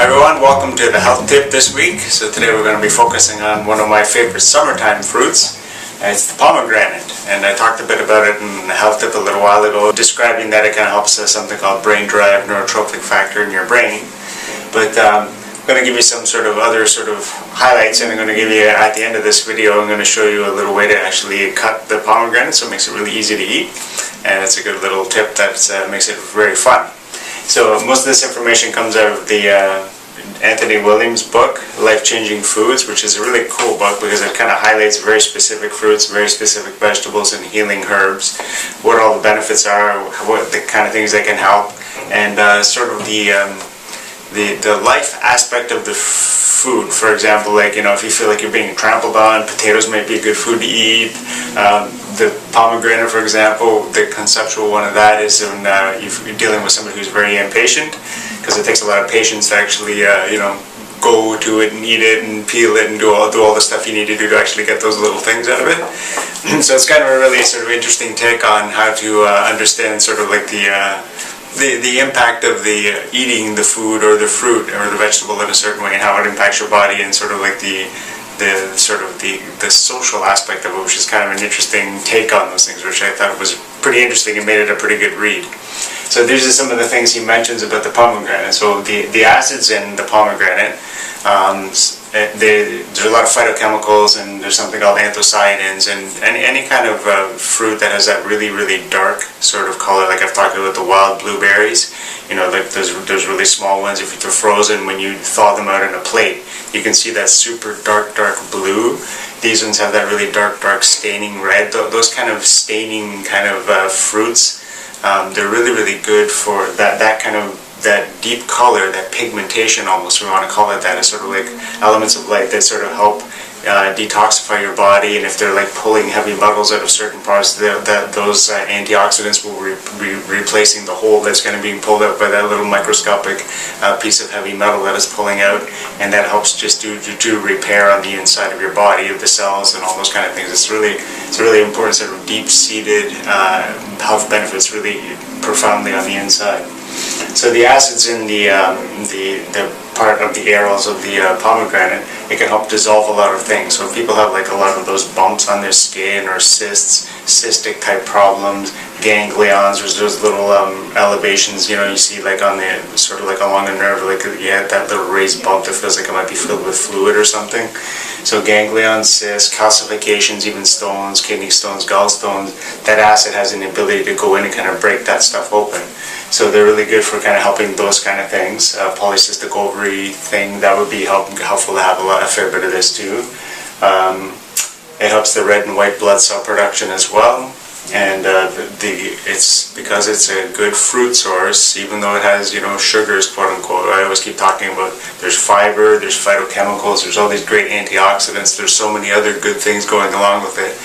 everyone, welcome to the health tip this week. So today we're going to be focusing on one of my favorite summertime fruits. It's the pomegranate, and I talked a bit about it in the health tip a little while ago, describing that it kind of helps something called brain-derived neurotrophic factor in your brain. But I'm going to give you some sort of other sort of highlights, and I'm going to give you, at the end of this video, I'm going to show you a little way to actually cut the pomegranate, so it makes it really easy to eat. And it's a good little tip that makes it very fun. So most of this information comes out of the Anthony Williams book, Life-Changing Foods, which is a really cool book because it kind of highlights very specific fruits, very specific vegetables and healing herbs, what all the benefits are, what the kind of things they can help, and sort of the life aspect of the food. For example, like, you know, if you feel like you're being trampled on, potatoes might be a good food to eat. The pomegranate, for example, the conceptual one of that is when you're dealing with somebody who's very impatient, because it takes a lot of patience to actually, go to it and eat it and peel it and do all the stuff you need to do to actually get those little things out of it. So it's kind of a really sort of interesting take on how to understand sort of like the impact of the eating the food or the fruit or the vegetable in a certain way, and how it impacts your body, and sort of like the social aspect of it, which is kind of an interesting take on those things, which I thought was pretty interesting and made it a pretty good read. So these are some of the things he mentions about the pomegranate. So the acids in the pomegranate, there's a lot of phytochemicals, and there's something called anthocyanins, and any kind of fruit that has that really, really dark sort of color, like I've talked about the wild blueberries, you know, like there's really small ones. If they're frozen, when you thaw them out in a plate, you can see that super dark blue. These ones have that really dark staining red. Those kind of staining kind of fruits, they're really, really good for that kind of deep color, that pigmentation almost, we want to call it that. It's sort of like elements of light that sort of help detoxify your body, and if they're like pulling heavy metals out of certain parts, those antioxidants will be replacing the hole that's going to be pulled out by that little microscopic piece of heavy metal that is pulling out, and that helps just do repair on the inside of your body, of the cells and all those kind of things. It's a really important sort of deep-seated health benefits, really profoundly on the inside. So the acids in the part of the areoles of the pomegranate, it can help dissolve a lot of things. So if people have like a lot of those bumps on their skin, or cysts, cystic type problems, ganglions, there's those little elevations, you know, you see like on the, sort of like along the nerve, like you had that little raised bump that feels like it might be filled with fluid or something. So ganglions, cysts, calcifications, even stones, kidney stones, gallstones, that acid has an ability to go in and kind of break that stuff open. So they're really good for kind of helping those kind of things. Polycystic ovary thing, that would be helpful to have a fair bit of this too. It helps the red and white blood cell production as well. And it's because it's a good fruit source, even though it has, you know, sugars, quote unquote. I always keep talking about there's fiber, there's phytochemicals, there's all these great antioxidants, there's so many other good things going along with it.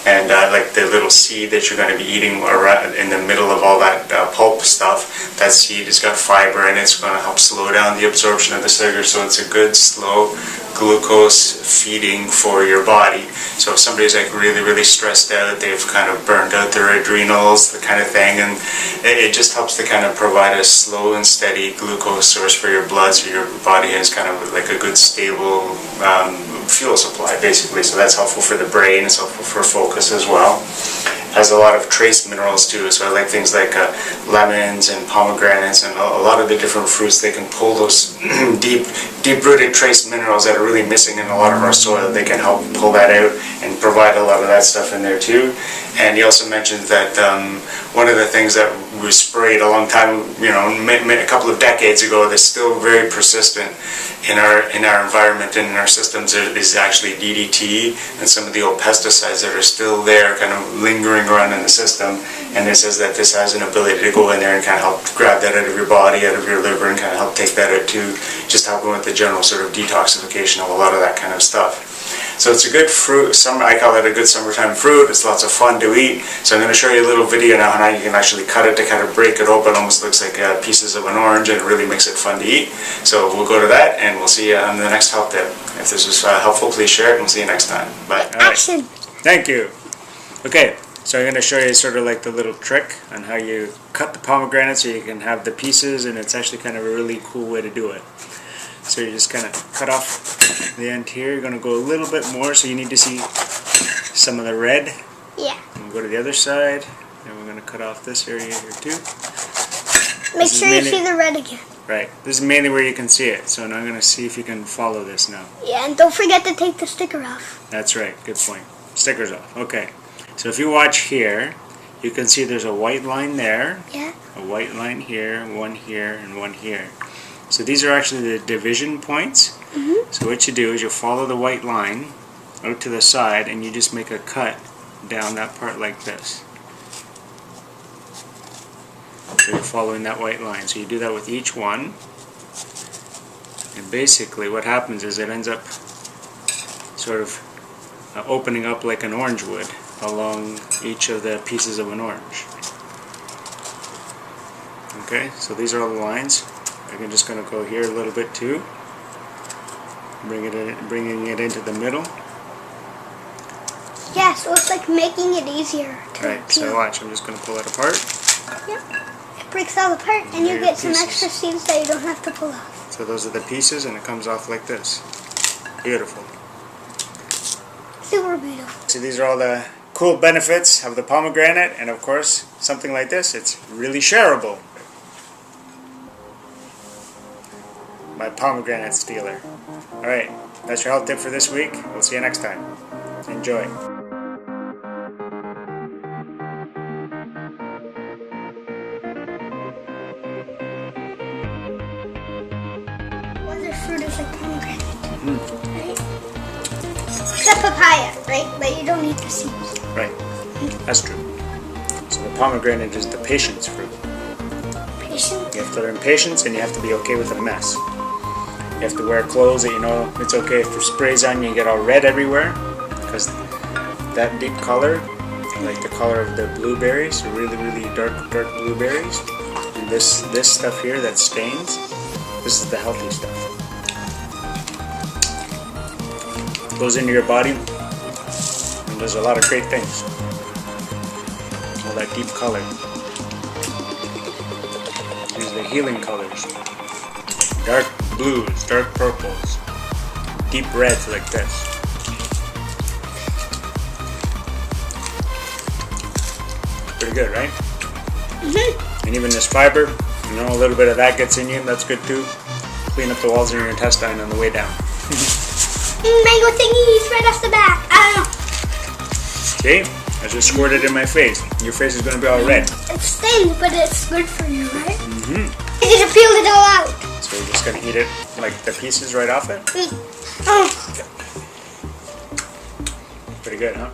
And like the little seed that you're going to be eating around in the middle of all that pulp stuff, that seed has got fiber, and it's going to help slow down the absorption of the sugar, so it's a good slow glucose feeding for your body. So if somebody's like really, really stressed out, they've kind of burned out their adrenals, the kind of thing, and it just helps to kind of provide a slow and steady glucose source for your blood, so your body has kind of like a good stable fuel supply, basically. So that's helpful for the brain, it's helpful for focus as well. Has a lot of trace minerals too, so I like things like lemons and pomegranates and a lot of the different fruits. They can pull those deep-rooted trace minerals that are really missing in a lot of our soil. They can help pull that out and provide a lot of that stuff in there too. And he also mentioned that one of the things that was sprayed a long time, you know, a couple of decades ago, that's still very persistent in our environment and in our systems is actually DDT and some of the old pesticides that are still there, kind of lingering around in the system. And it says that this has an ability to go in there and kind of help grab that out of your body, out of your liver, and kind of help take that out too, just helping with the general sort of detoxification of a lot of that kind of stuff. So it's a good fruit. I call it a good summertime fruit. It's lots of fun to eat. So I'm going to show you a little video now on how you can actually cut it to kind of break it open. Almost looks like pieces of an orange, and it really makes it fun to eat. So we'll go to that, and we'll see you on the next health tip. If this was helpful, please share it, and we'll see you next time. Bye. Action. Thank you. Okay, so I'm going to show you sort of like the little trick on how you cut the pomegranate so you can have the pieces, and it's actually kind of a really cool way to do it. So you're just gonna cut off the end here. You're gonna go a little bit more, so you need to see some of the red. Yeah. And we'll go to the other side, and we're gonna cut off this area here too. Make sure you see the red again. Right. This is mainly where you can see it. So now I'm gonna see if you can follow this now. Yeah, and don't forget to take the sticker off. That's right. Good point. Stickers off. Okay. So if you watch here, you can see there's a white line there. Yeah. A white line here, and one here. So these are actually the division points. So what you do is you follow the white line out to the side, and you just make a cut down that part like this. So you're following that white line. So you do that with each one. And basically what happens is it ends up sort of opening up like an orange would along each of the pieces of an orange. Okay, so these are all the lines. I'm just going to go here a little bit too. Bringing it into the middle. Yeah, so it's like making it easier to Right, peel. so watch, I'm just going to pull it apart. Yep. It breaks all apart, and you get some extra seeds that you don't have to pull off. So those are the pieces, and it comes off like this. Beautiful. Super beautiful. So these are all the cool benefits of the pomegranate, and of course, something like this, it's really shareable. My pomegranate stealer. Alright, that's your health tip for this week. We'll see you next time. Enjoy. Other fruit is like pomegranate, right? Except papaya, right? But you don't eat the seeds. Right, that's true. So the pomegranate is the patience fruit. Patient? You have to learn patience, and you have to be okay with a mess. You have to wear clothes that you know it's okay if it sprays on you and get all red everywhere, because that deep color, like the color of the blueberries, really dark blueberries, and this stuff here that stains, this is the healthy stuff. It goes into your body and does a lot of great things. All that deep color. These are the healing colors. Dark blues, dark purples, deep reds like this. Pretty good, right? And even this fiber, you know, a little bit of that gets in you, that's good too. Clean up the walls of your intestine on the way down. Mango thingies right off the back. I don't know. See? I just squirted in my face. Your face is going to be all red. It stings, but it's good for you, right? I just peeled it all out. So you're just going to eat it like the pieces right off it? Oh. Pretty good, huh?